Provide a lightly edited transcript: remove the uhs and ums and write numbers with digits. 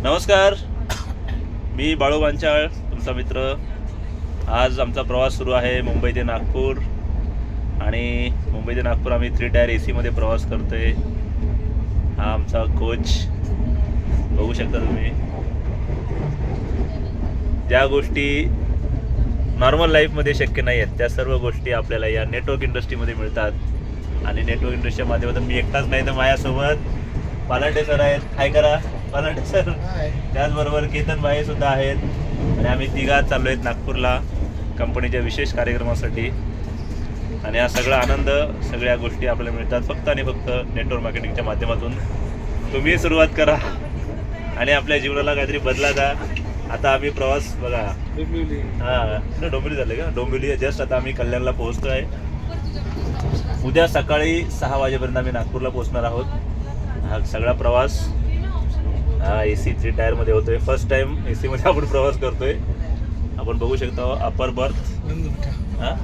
नमस्कार, मी बाळू बांचाळ, तुमचा मित्र. आज आमचा प्रवास सुरू आहे मुंबई ते नागपूर. आणि मुंबई ते नागपूर आम्ही 3 टायर AC मध्ये प्रवास करतोय. हा आमचा कोच बघू शकता तुम्ही. ज्या गोष्टी नॉर्मल लाईफमध्ये शक्य नाही आहेत त्या सर्व गोष्टी आपल्याला या नेटवर्क इंडस्ट्रीमध्ये मिळतात. आणि नेटवर्क इंडस्ट्रीच्या माध्यमातून मी एकटाच नाही तर माझ्यासोबत पालांडे सर आहेत. हाय करा पालांडे सर. त्याचबरोबर केतन भाई सुद्धा आहेत. आणि आम्ही तिघात चाललो आहेत नागपूरला कंपनीच्या विशेष कार्यक्रमासाठी. आणि हा सगळा आनंद, सगळ्या गोष्टी आपल्याला मिळतात फक्त आणि फक्त नेटवर्क मार्केटिंगच्या माध्यमातून. तुम्ही सुरुवात करा आणि आपल्या जीवनाला काहीतरी बदला द्या. आता आम्ही प्रवास बघा, हां डोंबिवली झाले का, डोंबिवली जस्ट आता आम्ही कल्याणला पोहोचतो आहे. उद्या सकाळी 6 वाजेपर्यंत आम्ही नागपूरला पोहोचणार आहोत. हा सगळा प्रवास AC 3 टायरमध्ये होतोय. फर्स्ट टाइम AC मध्ये आपण प्रवास करतोय. आपण बघू शकता अपर बर्थ. हां